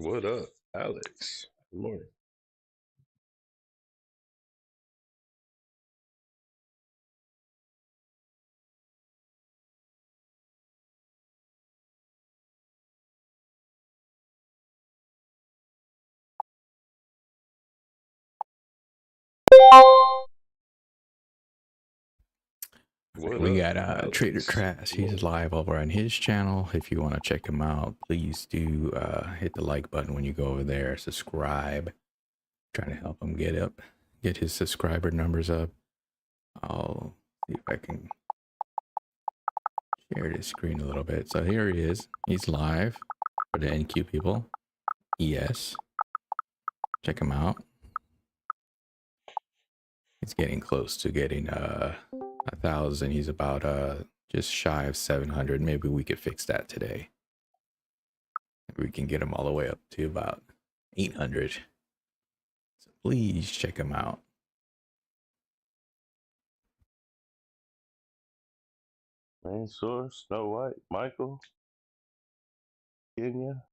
What up, Alex? Good morning. What We up, got Trader Alex? Trash. Good He's morning. live over on his channel. If you want to check him out, please do hit the like button when you go over there. Subscribe. Trying to help him get his subscriber numbers up. I'll see if I can share this screen a little bit. So here he is. He's live for the NQ people. Yes, check him out. He's getting close to getting 1,000. He's about just shy of 700. Maybe we could fix that today. We can get them all the way up to about 800. So please check them out. Main source, Snow White, Michael, Kenya.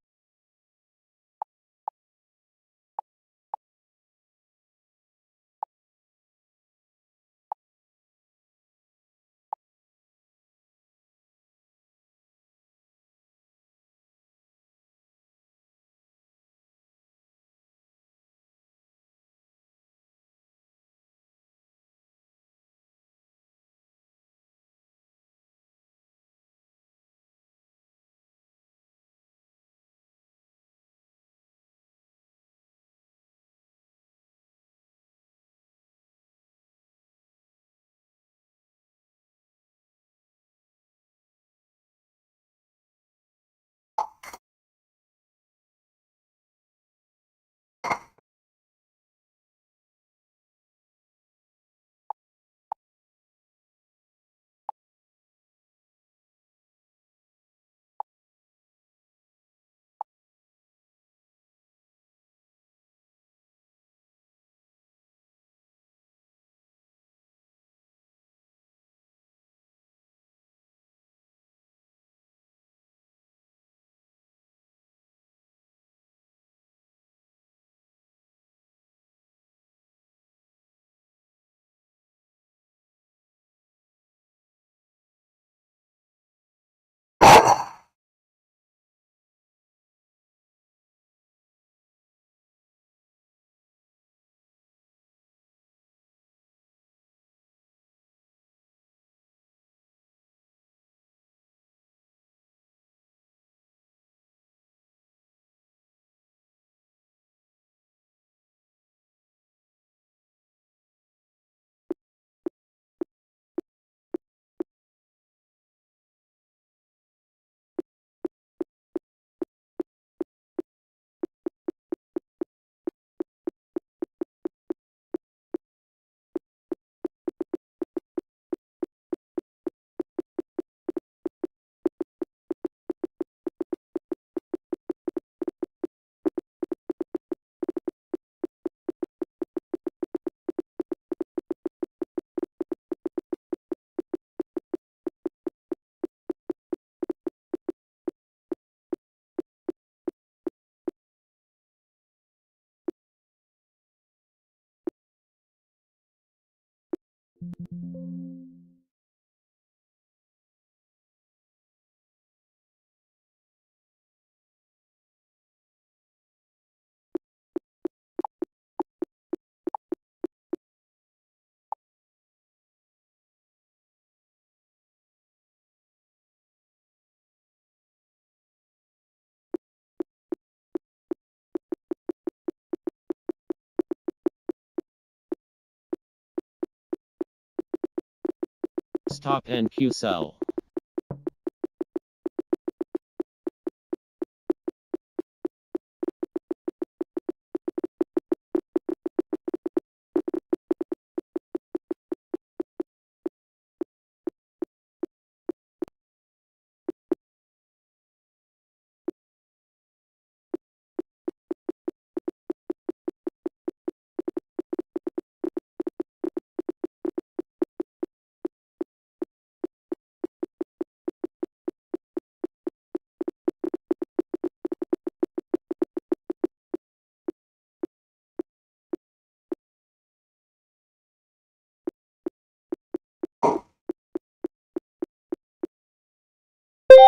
Stop NQ sell.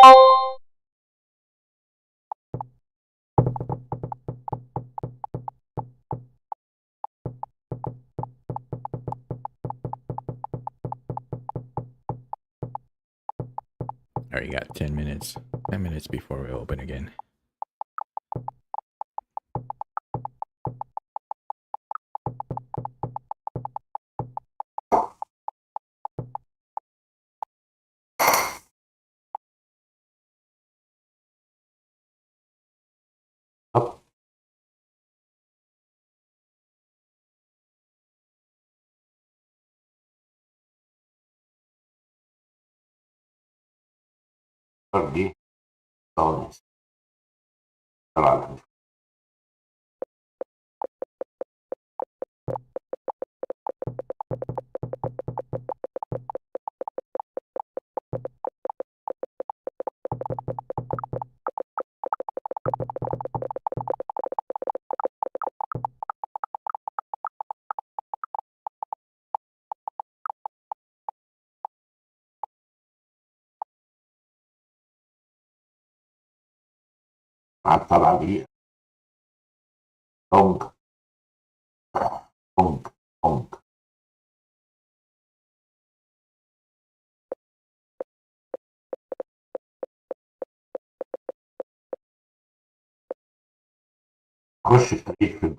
All right, you got 10 minutes. 10 minutes before we open again. Up. دي خالص طلع. قعدت طالعة دقيقة. طنك طنك طنك. خش في تاريخ في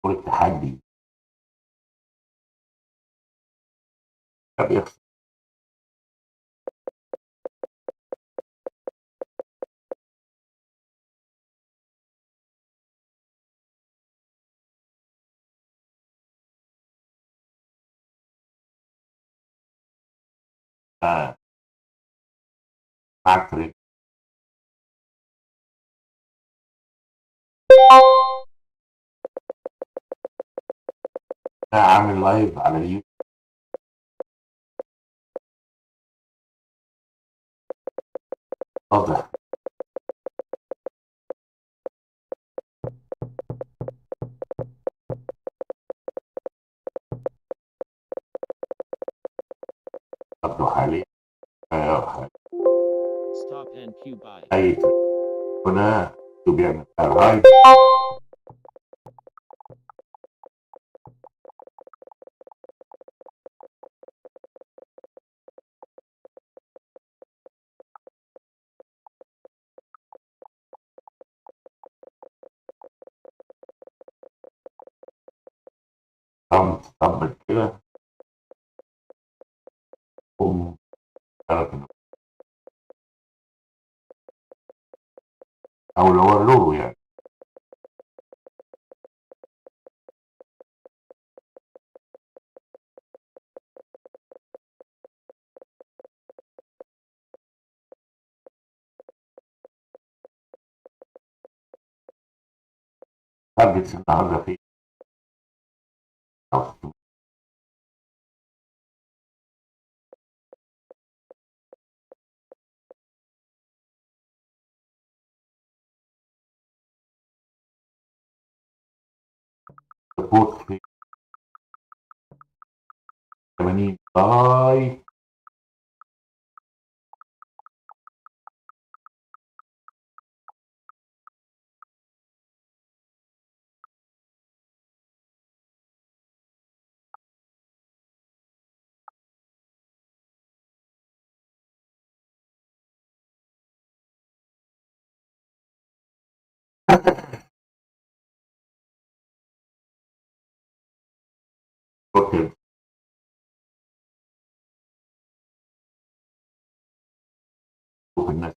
دور التحدي. ده بيخسر. معاك تاريخ. ده عامل لايف على اليوتيوب. واضح. برضه حاليا Stop and queue buy. أي هنا بيعمل رايد. طب كده قوم ثلاث. أو لو له يعني. تارجتس النهارده في سبورت في 80 باي. اوكي. شوف الناس.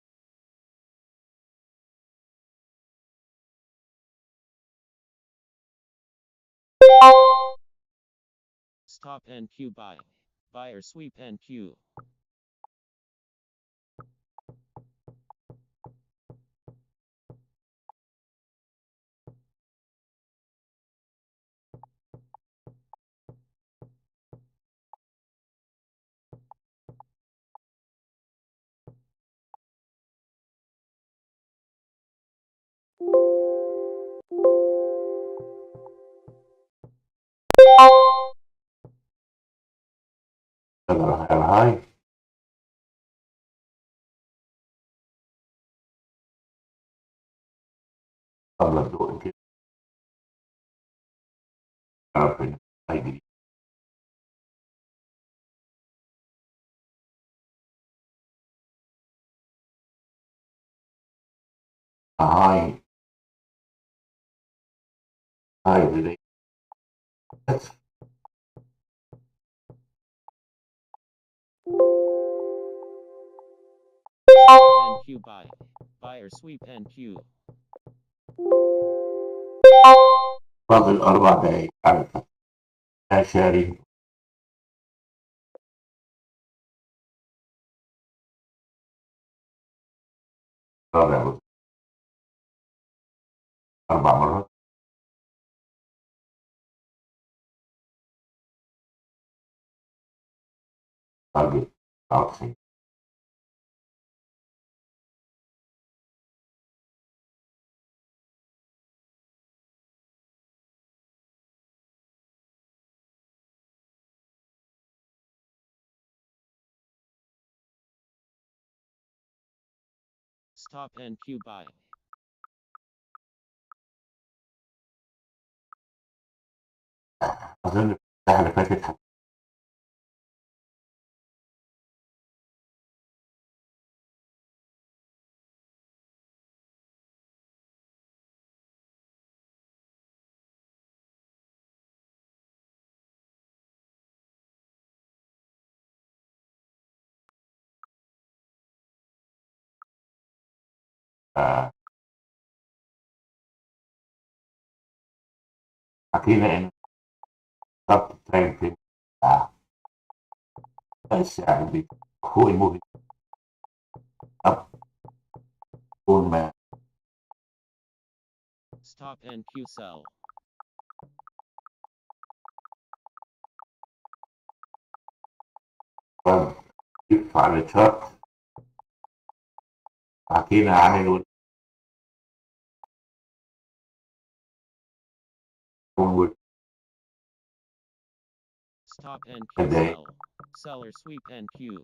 Stop and queue buy. Buyer sweep and queue. Sell high. Public doing it. Up in ID. High. High today. That's NQ buy. Buyer sweep NQ. فاضل 4 دقايق على يا شاري. رابع 4 مرات. تارجت 99. Stop NQ buy. أظن الساعة اللي فاتت حكينا إن ضبط الترين في الساعة اللي هو المهم طول ما Stop NQ sell. ضرب يرفع الشرط. حكينا عن الأول. Stop NQ Okay. sell. Seller sweep NQ.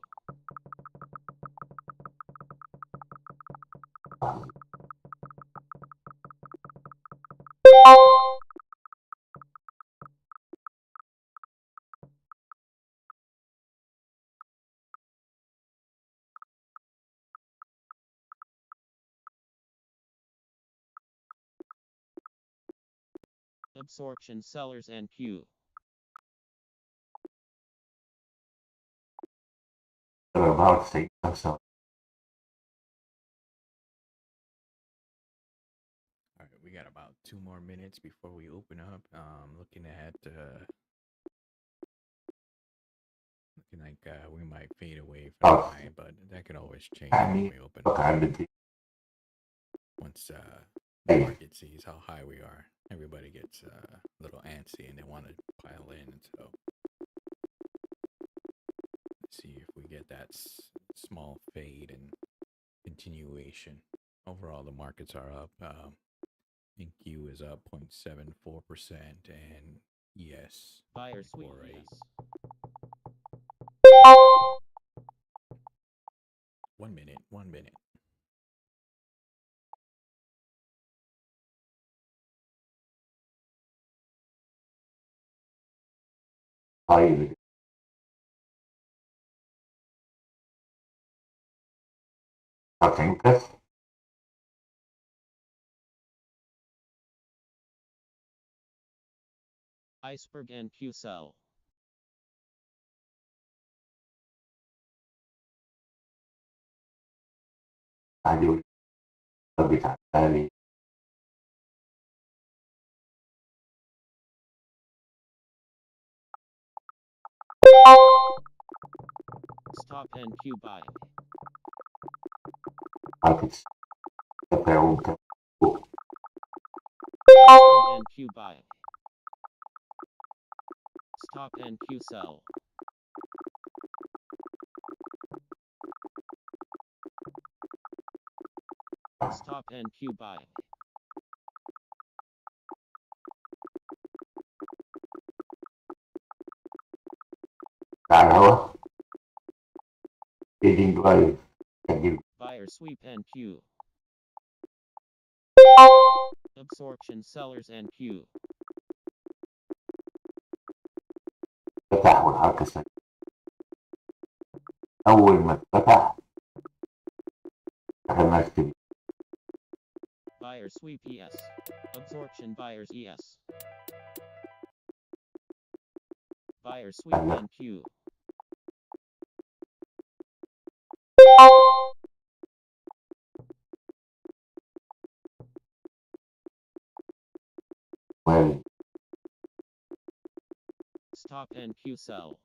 Absorption sellers NQ. about 6 All right, we got about 2 more minutes before we open up. Looking at looking like we might fade away from Oh. high, but that could always change when we open up. عندي Once the market sees how high we are, everybody gets a little antsy and they want to pile in. So let's see if we get that small fade and continuation. Overall, the markets are up. NQ is up 0.74%, and yes, Buyer sweep for a yes. 1 minute, 1 minute. طيب هتنكس Iceberg NQ sell. عادي بتاع الثاني Stop NQ buy. ماركتس تفاعل Iceberg NQ buy. Stop NQ sell. Stop NQ buy. على الهواء Trading drive. Can Buyer sweep NQ. Absorption sellers NQ. فتح والحركة السريعة. أول ما اتفتح دخلنا اشتري. Buyer sweep ES. Absorption buyers ES. Buyer sweep NQ. وارد. Stop NQ sell.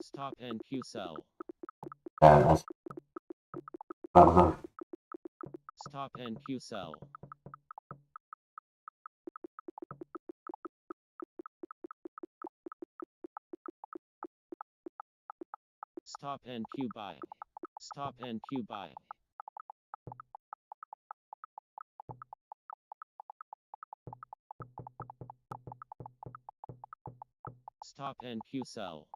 Stop NQ sell. لا للأسف أقدر. Stop NQ sell. Stop NQ buy. Stop NQ buy. Stop NQ sell.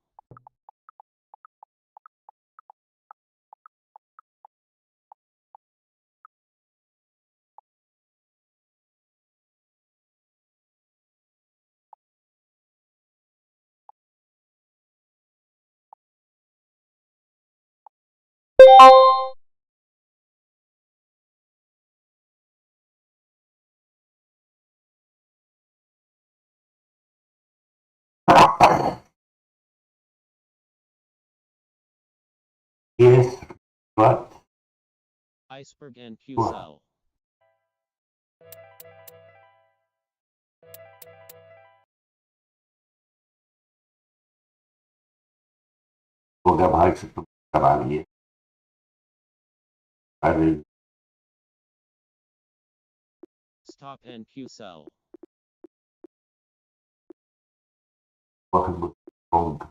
Yes, but Iceberg NQ Wow. sell. هو جاب هاي 607 بعد Stop NQ sell. واخد بونج.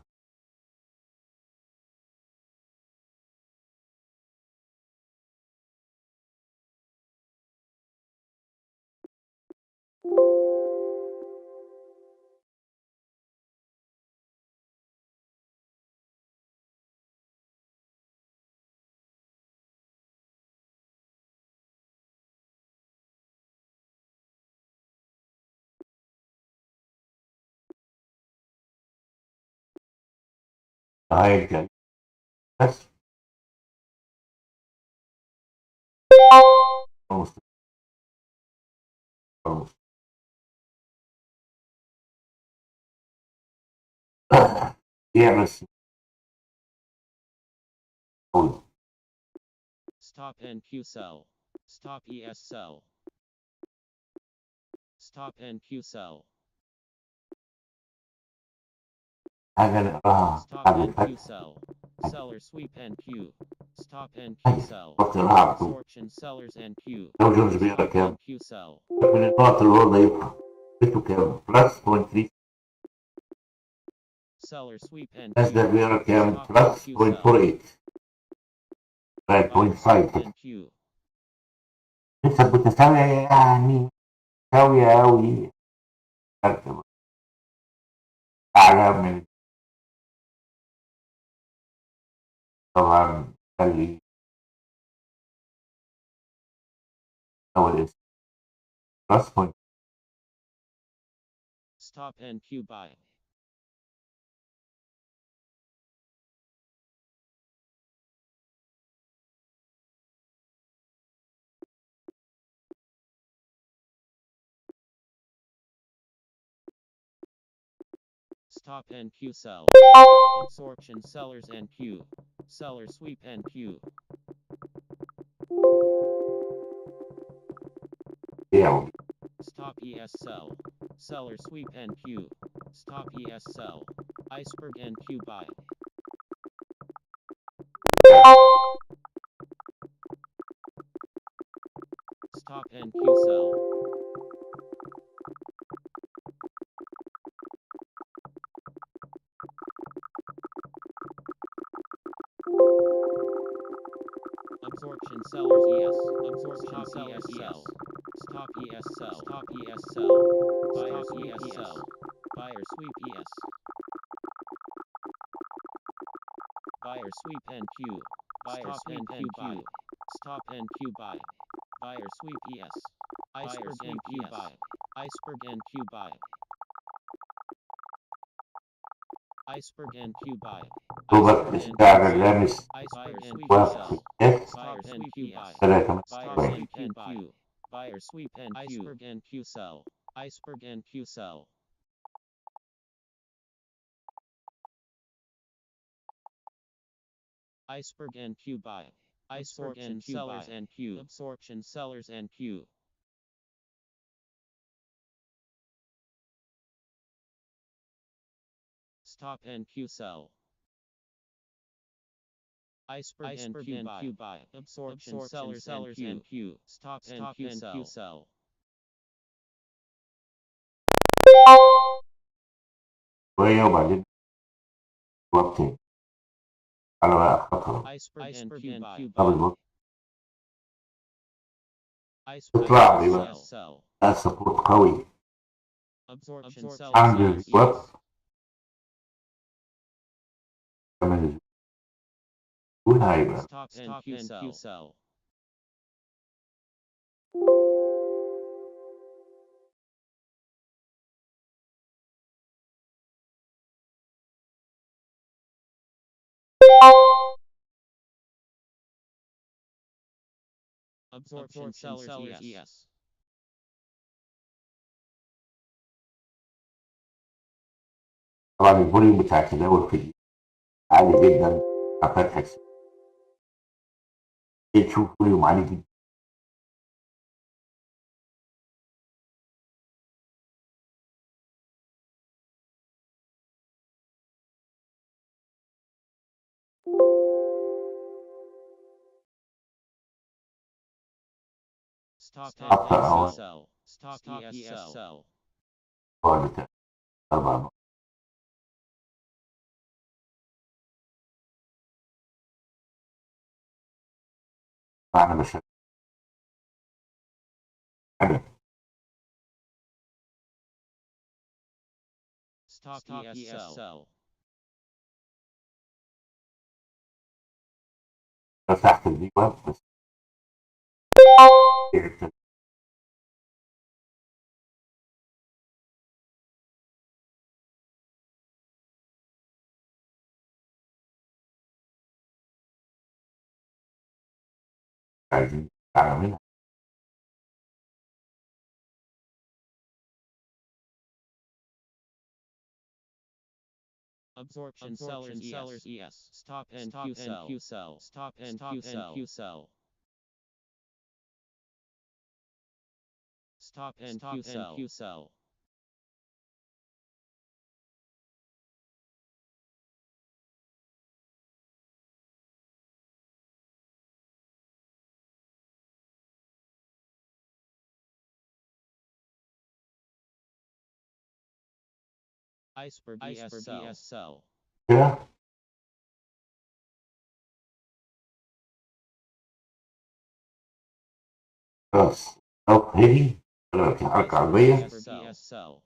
هاي الجاي بس خلص. خلص. يعمل قوي. Stop NQ sell. Stop ES sell. Stop NQ sell. حاجة نقراها Stop بعد NQ الفتح. sell. Seller sweep NQ. Stop NQ sell. بطل على طول. Absorption sellers NQ. لو جونز بيقرا Stop كام؟ NQ sell. من النقط اللي هو ضايفها قيمته كام؟ بلس 0.3. Seller sweep الناس ده NQ. بيقرا كام؟ Stop بلس NQ sell. 0.48. بقت Buyer sweep 0.5 كده. NQ. لسه متساوية يعني ساوية أوي. فرق أعلى من طبعا خلي أول اسم بلس 0.5. Stop NQ buy. Stop NQ sell. Absorption sellers NQ. Seller sweep NQ. بيعوا. Stop ES sell. Seller sweep NQ. Stop ES sell. Iceberg NQ buy. Stop NQ sell. Absorption sellers ES. Absorption sellers ES. Stop ES sell. Stop ES sell. Buyer sweep ES sell. Buyer sweep ES. Buyer sweep and Q. Buyer sweep and Q. Stop and Q buy. Buyer sweep ES. Iceberg and Q buy. Iceberg and Q buy. Iceberg and Q buy. طوبة السعر لامس Iceberg and Q وقت sell. F Buyer and Q buy. 3 Buyer sweep and Q. Buyer sweep and Q. Iceberg and Q sell. Iceberg and Q sell. Iceberg and Q buy. Iceberg and sellers and Q. Absorption sellers and Q. Stop and Q sell. Iceberg and Q buy. Absorption sellers and Q. Stop and Q sell. شوية وبعدين وقت على ما أخطر Iceberg and Q buy. قبل وقت Iceberg تطلع لي and بقى sell. ده سبورت قوي Absorption عند sellers الوقت كمان الزبون هيبقى Stop and Q sell. Absorption sellers ES. طبعا الفوليوم بتاع التداول في عالي جدا فتح تشوف فوليوم عالي جدا Stop Stop and sell. Stop ES sell. بعد بتاع 4 نقط معنى بس Stop ES sell. فتحت البيج واب بس عايزين نتعلم منها Absorption sellers ES. Stop and Q sell. Stop and Q sell. Stop and Q sell. Iceberg ES sell. كده خلاص أو هيدي في حركة عربية Iceberg ES sell.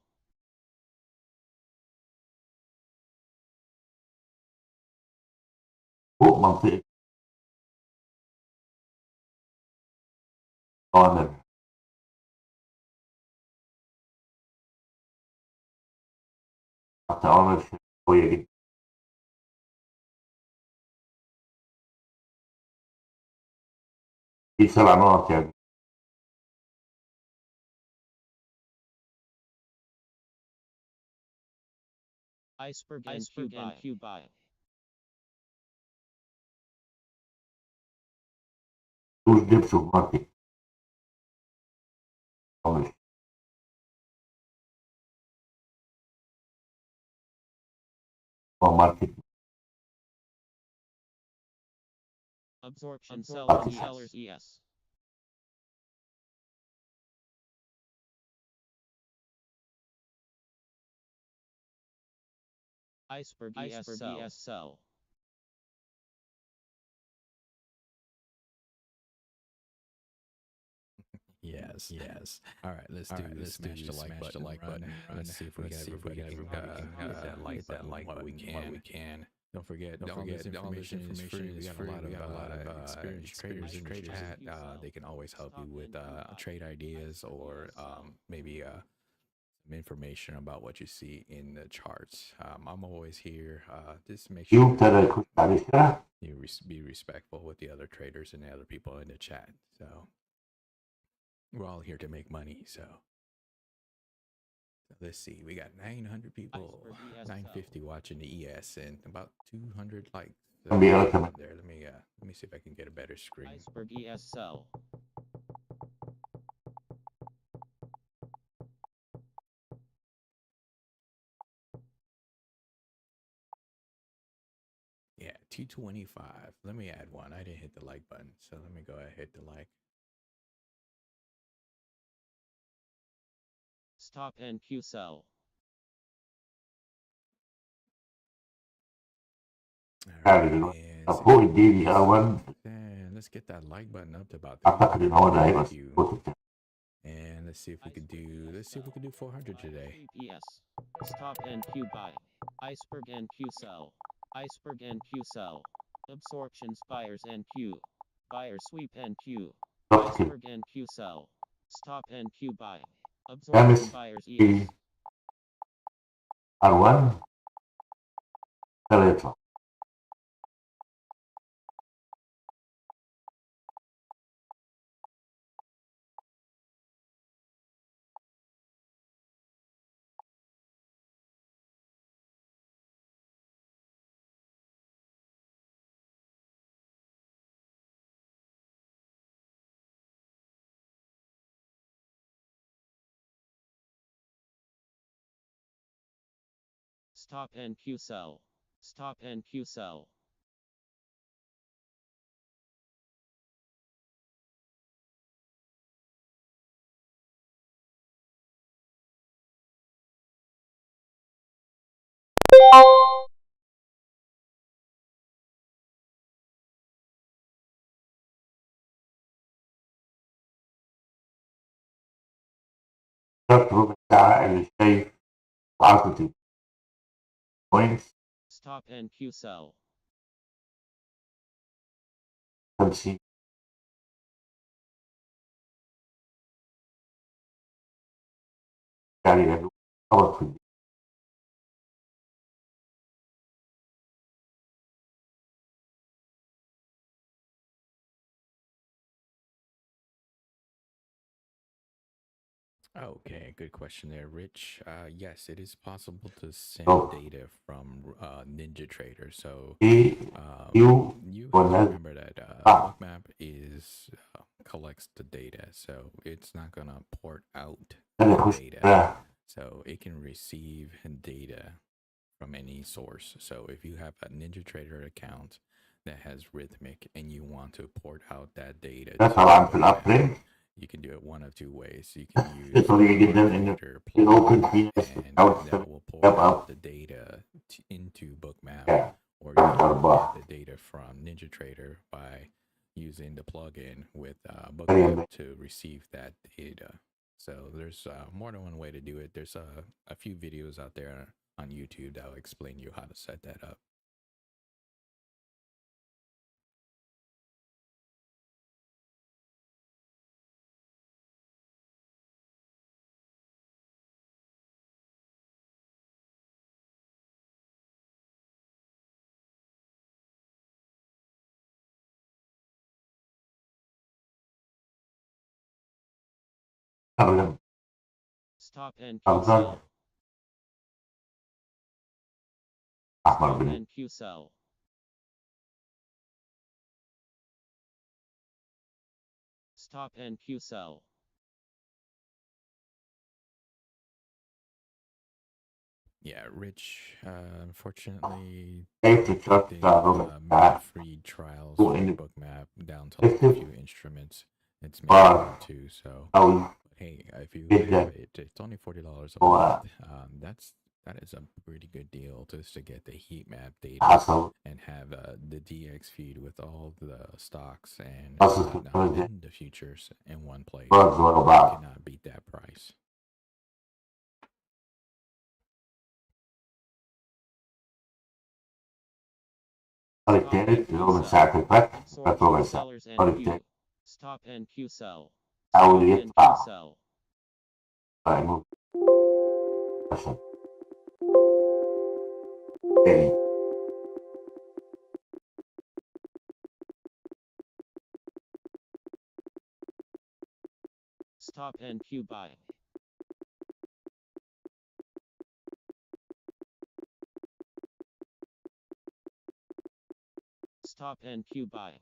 فوق منطقة أوامر حتى أوامر قوية جدا في 7 نقط يعني Iceberg and Q buy. توش ديبس اوف ماركت أوامر أو ماركت Absorption sellers ES. Iceberg ES sell. Yes. All right, let's smash the like button. Let's see if we can get that like button what we can. Don't forget, all this information is free. We got a lot of experienced traders in this chat. They can always help you with trade ideas or maybe some information about what you see in the charts. I'm always here. Just make sure you be respectful with the other traders and the other people in the chat. So we're all here to make money. So let's see. We got 900 people, 950 watching the ES, and about 200 likes there. Let me see if I can get a better screen. Iceberg ES sell. Yeah, 225. Let me add one. I didn't hit the like button, so let me go ahead and hit the like. Stop NQ sell. All right, and let's get that like button up to about 300. And let's see if we could do 400 today. Yes. Stop NQ buy. Iceberg NQ sell. Iceberg NQ sell. Absorptions buyers NQ. Buyer sweep NQ. Iceberg NQ sell. Stop NQ buy. Absorption buyers ES. R1 telephone. Stop NQ sell. Stop NQ sell. ربع ساعة اللي شايف 10 بوينتس Stop NQ sell. 50 يعني خبط في Okay, good question there, Rich. Yes, it is possible to send data from NinjaTrader. So الدي you have to ولا remember that Bookmap is collects the data, so it's not gonna port out أنا the أخش data. بقى So it can receive data from any source. So if you have a NinjaTrader account that has Rhythmic and you want to port out that data ده to طبعا في Bookmap, الأبرنت you can do it one of two ways. You can use في طبيعي جدا إن Trader ممكن plugin, في ناس and بتحاول that will pour تستخدم out the data into Bookmap, or you ثلاث can أرباع get the data from NinjaTrader by using the plugin with خلينا Bookmap to receive that data. So there's more than one way to do it. There's a few videos out there on YouTube that will explain you how to set that up. أغلب Stop NQ أفضل sell. أحمر Stop بالنسبة NQ sell. Stop NQ sell. Yeah, Rich, unfortunately, شايف الشارت they بتاع ربع made ساعة free trials هو for إن Bookmap down to like a اكتب few instruments. It's maybe بار one or two. So أوي hey, if you جدا have it, it's only $40 a هو month. That is a pretty good deal just to get the heat map data حصل and have the DX feed with all the stocks and حصل في whatnot الفرد and the futures in one place. برز ورا You بعض cannot beat that price. solitaire يوم ساعة الفتح Absorption فتوقع ساعة sellers and solitaire Q. Stop and Q sell. أول Stop and Q يطلع sell. قانون مثلا تاني Stop and Q buy. Stop and Q buy.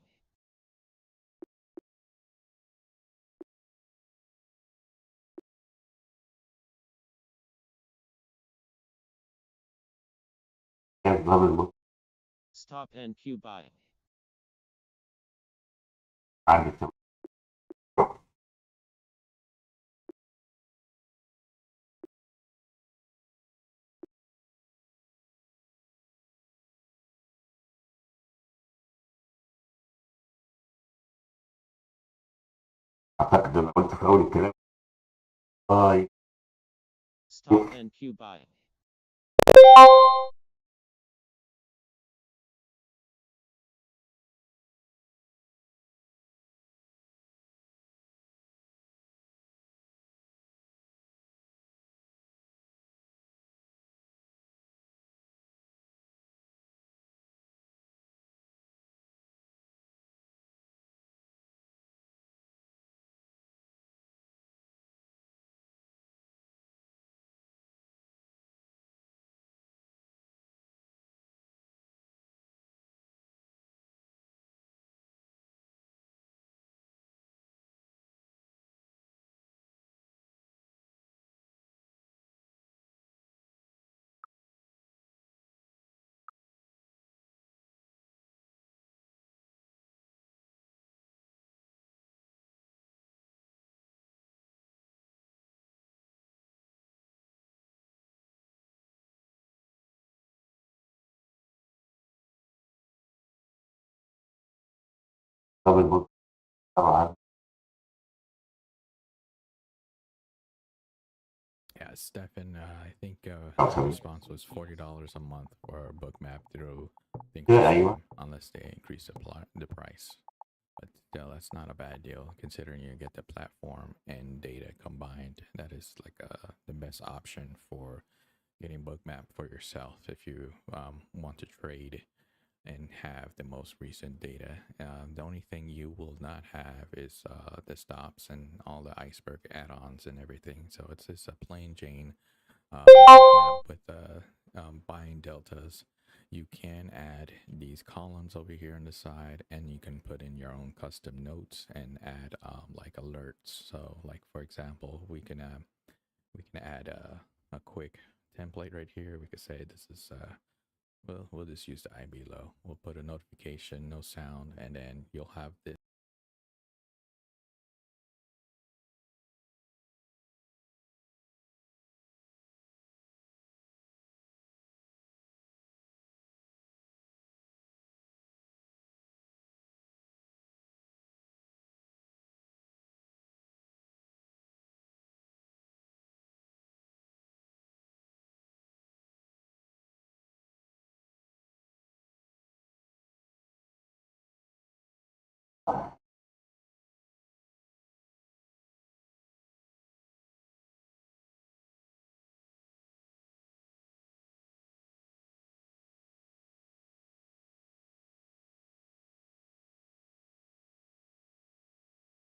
دبل Stop and Q buy. عند أعتقد أنا قلت في أول الكلام Stop and Q buy. دبل طبعا Yeah, Stefan, I think the طبعا response was $40 a month for a book map through أيوه Thinkorswim, unless they increase the price. But still, that's not a bad deal considering you get the platform and data combined. That is like the best option for getting bookmap for yourself if you want to trade and have the most recent data. The only thing you will not have is the stops and all the iceberg add-ons and everything. So it's just a plain Jane bookmap with buying deltas. You can add these columns over here on the side, and you can put in your own custom notes and add like alerts. So, like for example, we can add a quick template right here. We could say this is we'll just use the IB low. We'll put a notification, no sound, and then you'll have this.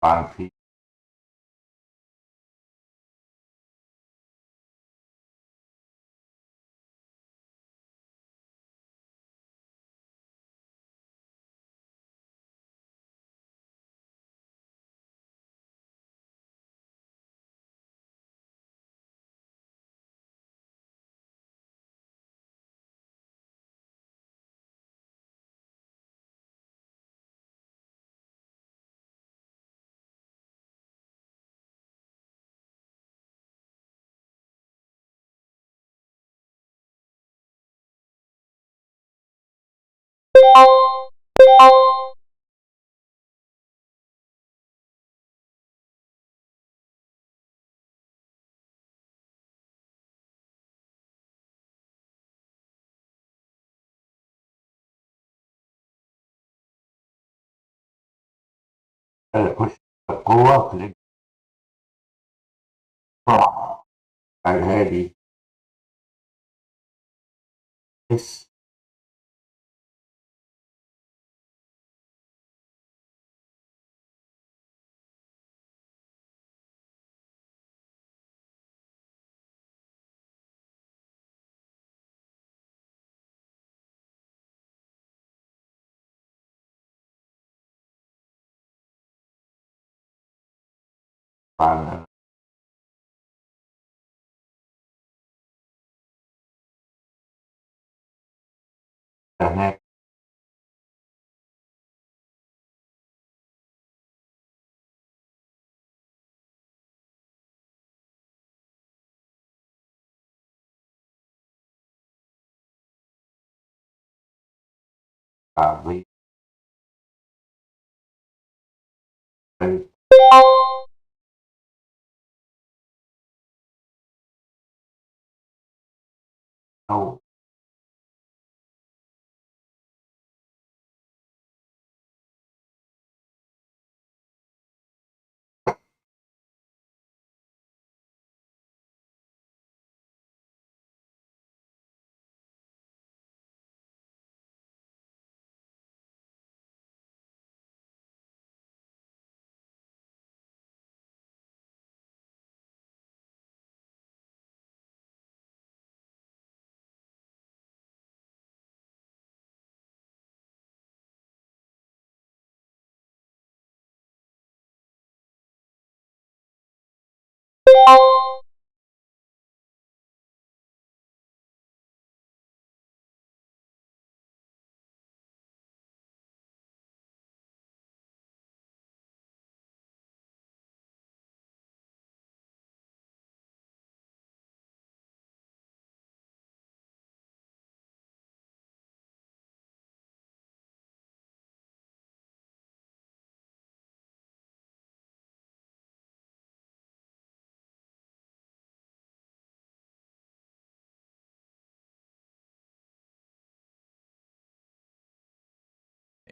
طبعا في خش جوه كليك على الهادي اس على هناك عربية أو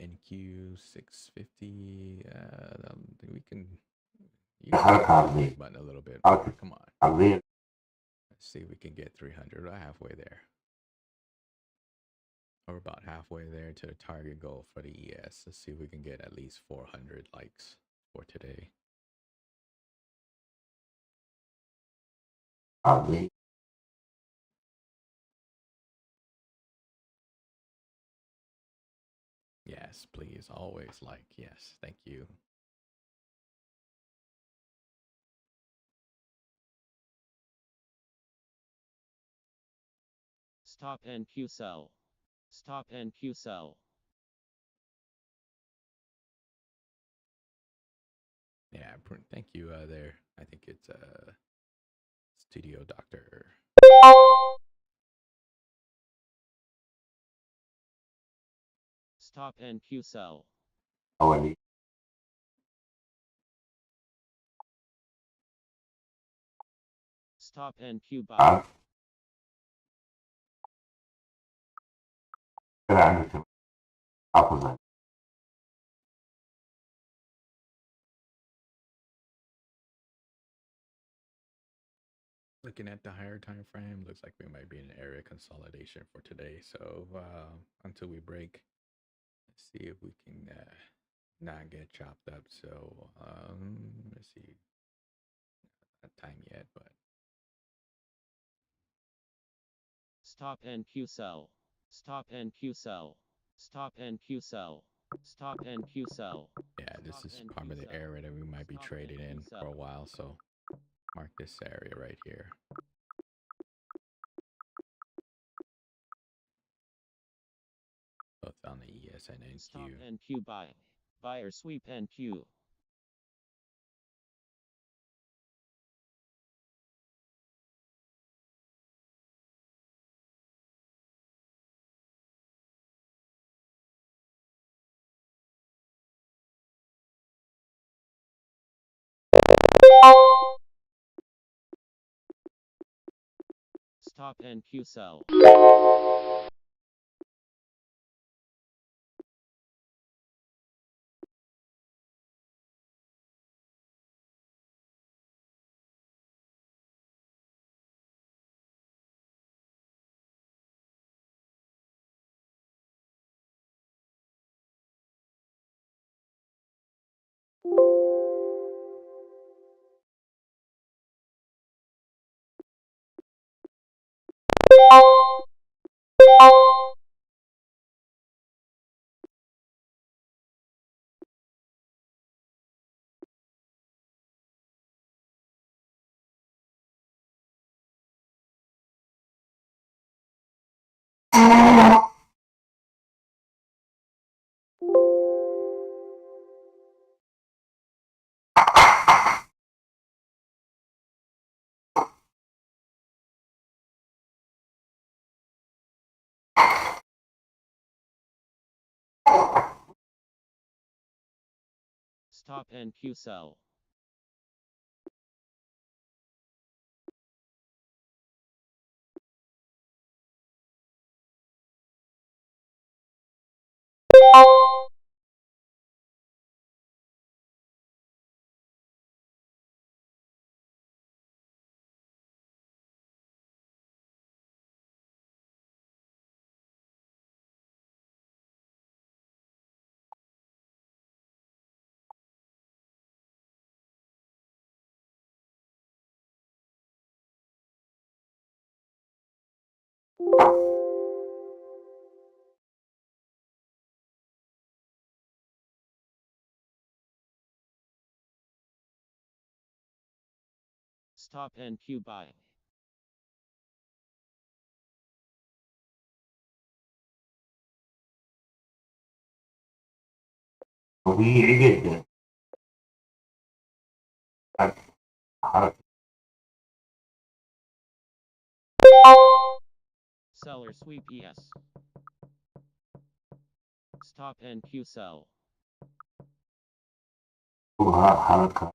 NQ650. We can. You can حركة push the عربية like button a little bit more. حركة Come on. عربية Let's see if we can get 300. We're halfway there. We're about halfway there to the target goal for the ES. Let's see if we can get at least 400 likes for today. عربية Yes, please. Always like. Yes, thank you. Stop NQ sell. Stop NQ sell. Yeah, thank you there. I think it's Studio Doctor. Stop NQ sell. حوالي Stop NQ buy. عارف كده عندي حافظ Looking at the higher time frame, looks like we might be in an area consolidation for today. So until we break, let's see if we can not get chopped up. So let's see, not time yet, but Stop NQ sell. Stop NQ sell. Stop NQ sell. Stop NQ sell. yeah, this Stop is NQ probably the sell. area that we might be Stop trading NQ in sell. for a while. So mark this area right here. Both on the ES and NQ. Stop NQ buy. Buyer sweep NQ. Stop NQ sell. Stop NQ sell. Stop NQ buy. طبيعي جدا. حركة Seller sweep ES. Stop NQ sell. حركة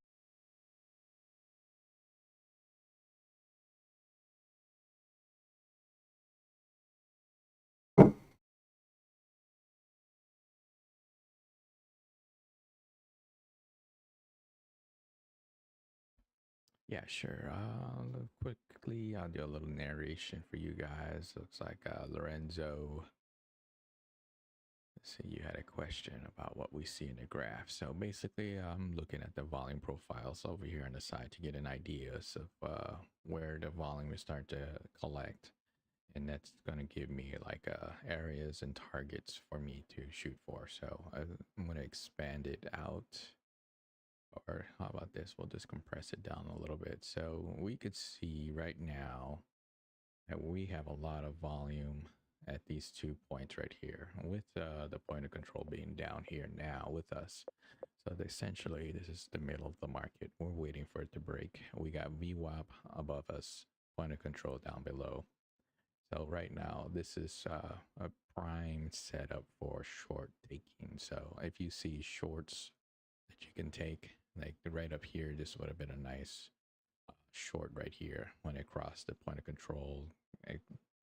Yeah, sure. Quickly, I'll do a little narration for you guys. Looks like Lorenzo. Let's see, you had a question about what we see in the graph. So basically, I'm looking at the volume profiles over here on the side to get an idea of where the volume will start to collect. And that's going to give me like areas and targets for me to shoot for. So I'm going to expand it out. Or how about this? We'll just compress it down a little bit. So we could see right now that we have a lot of volume at these 2 points right here, with the point of control being down here now with us. So essentially, this is the middle of the market. We're waiting for it to break. We got VWAP above us, point of control down below. So right now, this is a prime setup for short taking. So if you see shorts that you can take, like right up here, this would have been a nice short right here when it crossed the point of control.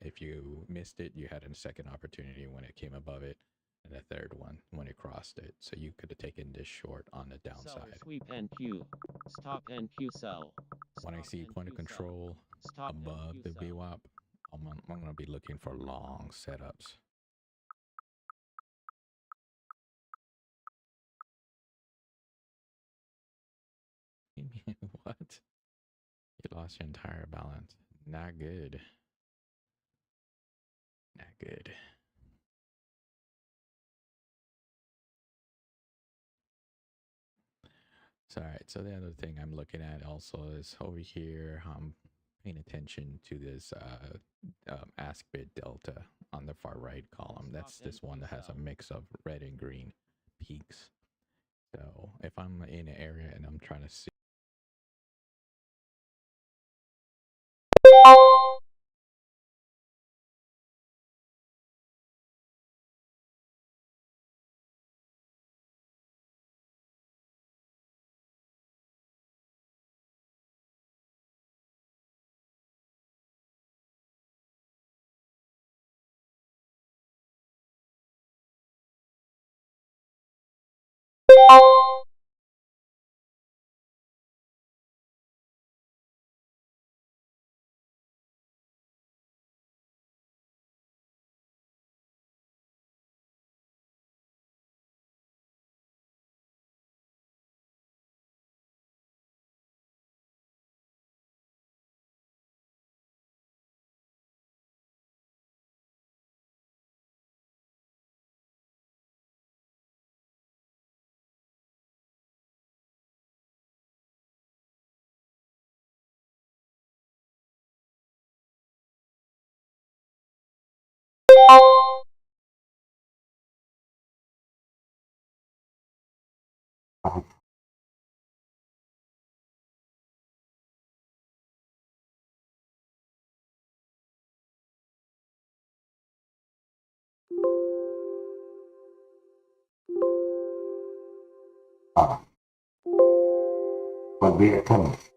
If you missed it, you had a second opportunity when it came above it, and a third one when it crossed it. So you could have taken this short on the Seller downside. sweep NQ. Stop NQ sell. When I Stop see point of NQ sell. control Stop above NQ the sell. VWAP, I'm going to be looking for long setups. What? You lost your entire balance. Not good. Not good. So, all right. So the other thing I'm looking at also is over here. Paying attention to this ask bid delta on the far right column. That's this one that has a mix of red and green peaks. So if I'm in an area and I'm trying to see would be a tennis.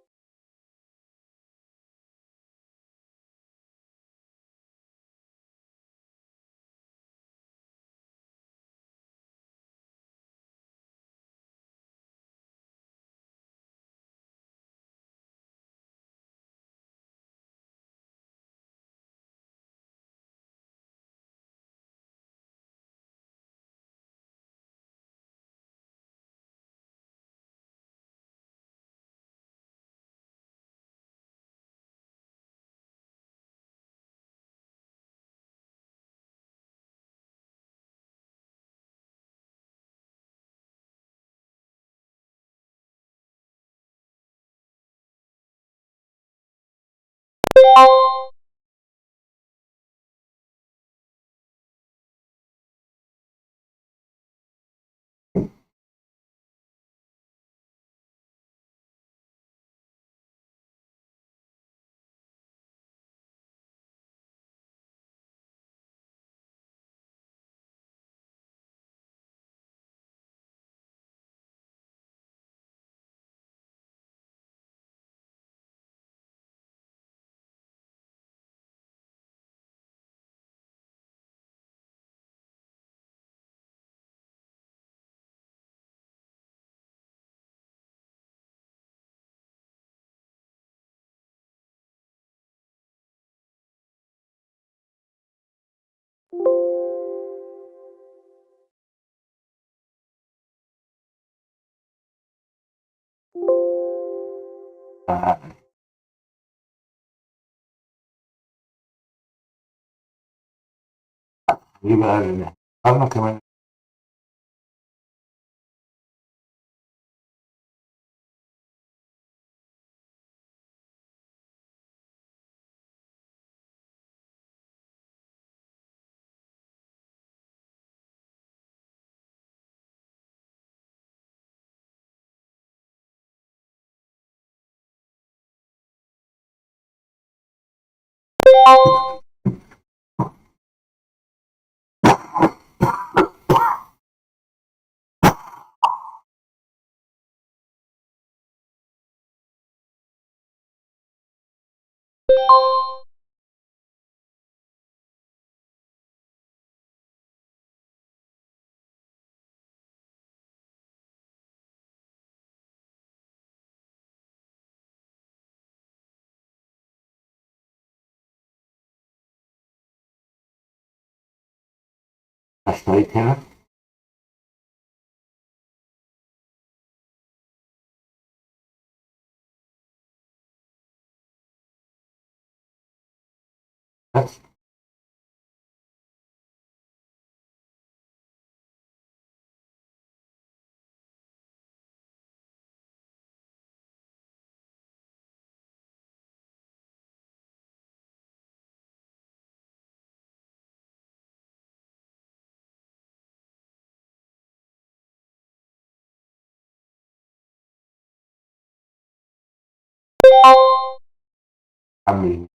دي بقى اللي اخترنا كمان. اشتريت هنا بس اعمل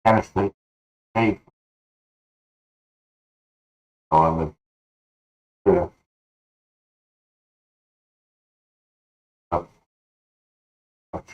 candlestick shape. So I would up, up,